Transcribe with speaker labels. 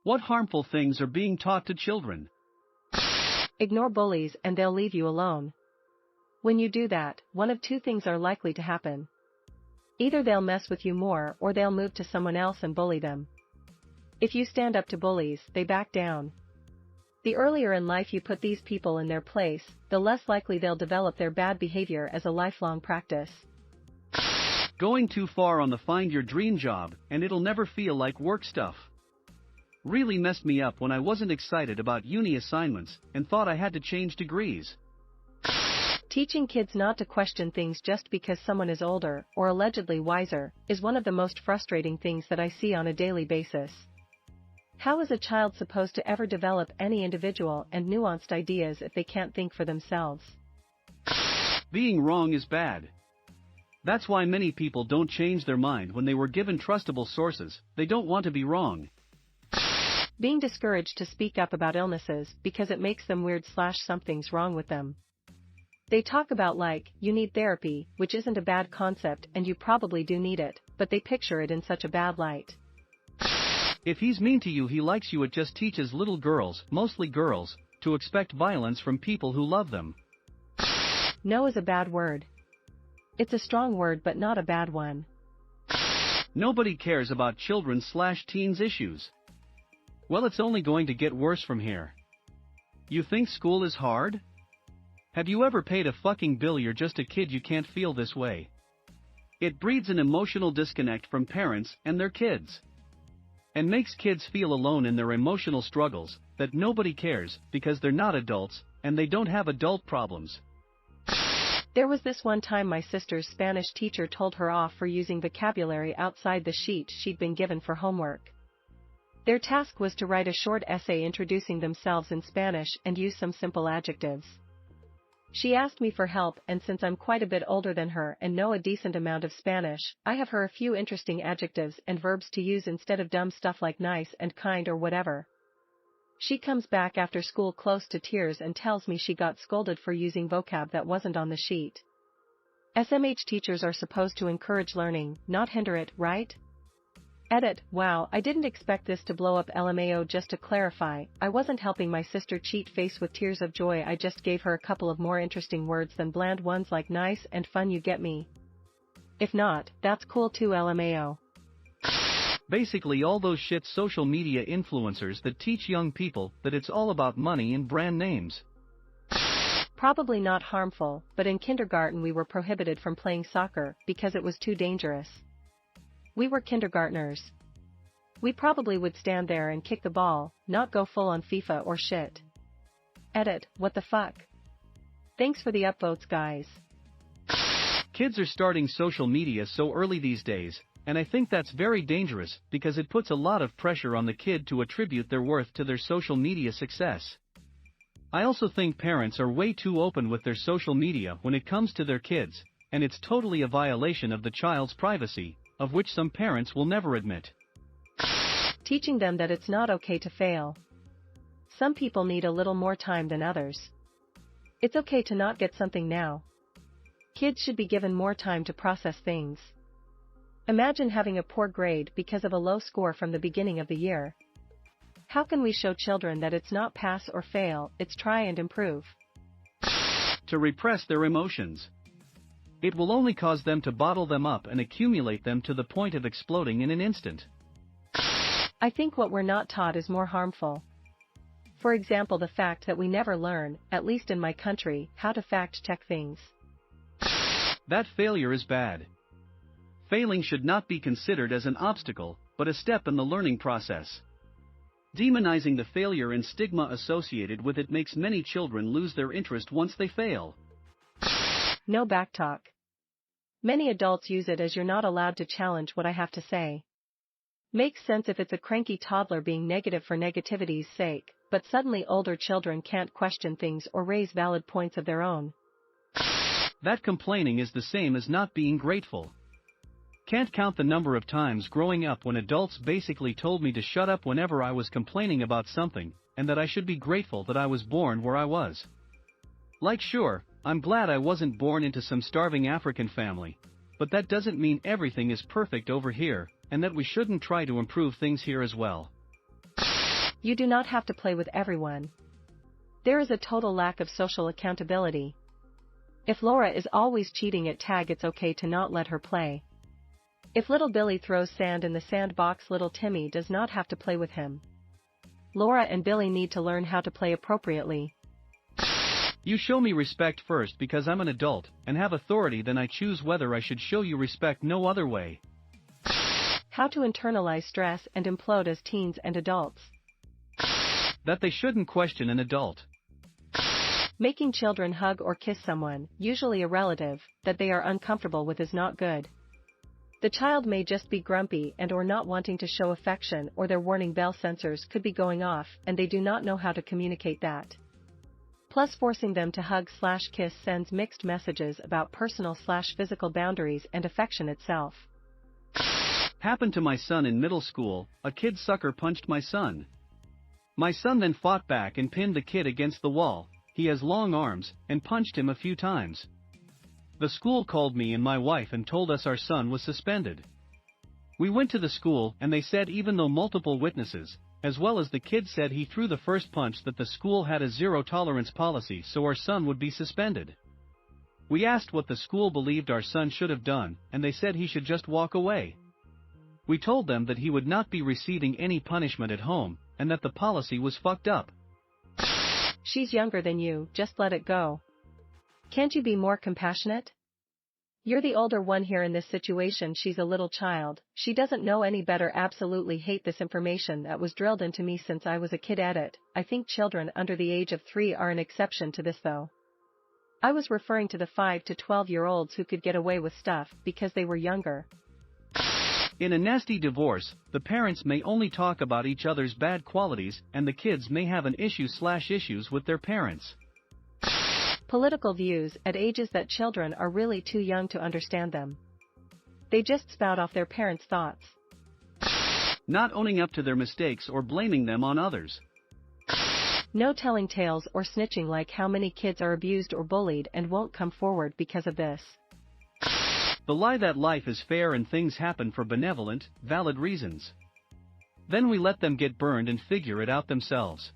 Speaker 1: What harmful things are being taught to children?
Speaker 2: Ignore bullies and they'll leave you alone. When you do that, one of two things are likely to happen. Either they'll mess with you more or they'll move to someone else and bully them. If you stand up to bullies, they back down. The earlier in life you put these people in their place, the less likely they'll develop their bad behavior as a lifelong practice.
Speaker 1: Going too far on the find your dream job, and it'll never feel like work stuff. Really messed me up when I wasn't excited about uni assignments and thought I had to change degrees.
Speaker 2: Teaching kids not to question things just because someone is older or allegedly wiser is one of the most frustrating things that I see on a daily basis. How is a child supposed to ever develop any individual and nuanced ideas if they can't think for themselves?
Speaker 1: Being wrong is bad. That's why many people don't change their mind when they were given trustable sources. They don't want to be wrong.
Speaker 2: Being discouraged to speak up about illnesses because it makes them weird/something's wrong with them. They talk about you need therapy, which isn't a bad concept and you probably do need it, but they picture it in such a bad light.
Speaker 1: If he's mean to you, he likes you. It just teaches little girls, mostly girls, to expect violence from people who love them.
Speaker 2: No is a bad word. It's a strong word but not a bad one.
Speaker 1: Nobody cares about children/teens issues. Well, it's only going to get worse from here. You think school is hard? Have you ever paid a fucking bill? You're just a kid, you can't feel this way. It breeds an emotional disconnect from parents and their kids. And makes kids feel alone in their emotional struggles, that nobody cares, because they're not adults, and they don't have adult problems.
Speaker 2: There was this one time my sister's Spanish teacher told her off for using vocabulary outside the sheet she'd been given for homework. Their task was to write a short essay introducing themselves in Spanish and use some simple adjectives. She asked me for help, and since I'm quite a bit older than her and know a decent amount of Spanish, I have her a few interesting adjectives and verbs to use instead of dumb stuff like nice and kind or whatever. She comes back after school close to tears and tells me she got scolded for using vocab that wasn't on the sheet. SMH teachers are supposed to encourage learning, not hinder it, right? Edit. Wow, I didn't expect this to blow up. LMAO. Just to clarify, I wasn't helping my sister cheat face with tears of joy. I just gave her a couple of more interesting words than bland ones like nice and fun. You get me? If not, that's cool too. LMAO.
Speaker 1: Basically all those shit social media influencers that teach young people that it's all about money and brand names.
Speaker 2: Probably not harmful, but in kindergarten we were prohibited from playing soccer because it was too dangerous. We were kindergartners. We probably would stand there and kick the ball, not go full on FIFA or shit. Edit. What the fuck? Thanks for the upvotes, guys.
Speaker 1: Kids are starting social media so early these days, and I think that's very dangerous because it puts a lot of pressure on the kid to attribute their worth to their social media success. I also think parents are way too open with their social media when it comes to their kids, and it's totally a violation of the child's privacy, of which some parents will never admit.
Speaker 2: Teaching them that it's not okay to fail. Some people need a little more time than others. It's okay to not get something now. Kids should be given more time to process things. Imagine having a poor grade because of a low score from the beginning of the year. How can we show children that it's not pass or fail, it's try and improve?
Speaker 1: To repress their emotions. It will only cause them to bottle them up and accumulate them to the point of exploding in an instant.
Speaker 2: I think what we're not taught is more harmful. For example, the fact that we never learn, at least in my country, how to fact-check things.
Speaker 1: That failure is bad. Failing should not be considered as an obstacle, but a step in the learning process. Demonizing the failure and stigma associated with it makes many children lose their interest once they fail.
Speaker 2: No backtalk. Many adults use it as you're not allowed to challenge what I have to say. Makes sense if it's a cranky toddler being negative for negativity's sake, but suddenly older children can't question things or raise valid points of their own.
Speaker 1: That complaining is the same as not being grateful. Can't count the number of times growing up when adults basically told me to shut up whenever I was complaining about something, and that I should be grateful that I was born where I was. Like, sure, I'm glad I wasn't born into some starving African family, but that doesn't mean everything is perfect over here, and that we shouldn't try to improve things here as well.
Speaker 2: You do not have to play with everyone. There is a total lack of social accountability. If Laura is always cheating at tag, it's okay to not let her play. If little Billy throws sand in the sandbox, little Timmy does not have to play with him. Laura and Billy need to learn how to play appropriately.
Speaker 1: You show me respect first because I'm an adult and have authority, then I choose whether I should show you respect no other way.
Speaker 2: How to internalize stress and implode as teens and adults.
Speaker 1: That they shouldn't question an adult.
Speaker 2: Making children hug or kiss someone, usually a relative, that they are uncomfortable with is not good. The child may just be grumpy and or not wanting to show affection, or their warning bell sensors could be going off and they do not know how to communicate that. Plus, forcing them to hug/kiss sends mixed messages about personal/physical boundaries and affection itself.
Speaker 1: Happened to my son in middle school. A kid sucker punched my son. My son then fought back and pinned the kid against the wall. He has long arms, and punched him a few times. The school called me and my wife and told us our son was suspended. We went to the school and they said even though multiple witnesses, as well as the kid said he threw the first punch, that the school had a zero-tolerance policy, so our son would be suspended. We asked what the school believed our son should have done, and they said he should just walk away. We told them that he would not be receiving any punishment at home, and that the policy was fucked up.
Speaker 2: She's younger than you, just let it go. Can't you be more compassionate? You're the older one here in this situation. She's a little child, she doesn't know any better. Absolutely hate this information that was drilled into me since I was a kid. Edit. I think children under the age of 3 are an exception to this though. I was referring to the 5 to 12-year-olds who could get away with stuff because they were younger.
Speaker 1: In a nasty divorce, the parents may only talk about each other's bad qualities and the kids may have an issues with their parents.
Speaker 2: Political views at ages that children are really too young to understand them. They just spout off their parents' thoughts.
Speaker 1: Not owning up to their mistakes or blaming them on others.
Speaker 2: No telling tales or snitching, like how many kids are abused or bullied and won't come forward because of this.
Speaker 1: The lie that life is fair and things happen for benevolent, valid reasons. Then we let them get burned and figure it out themselves.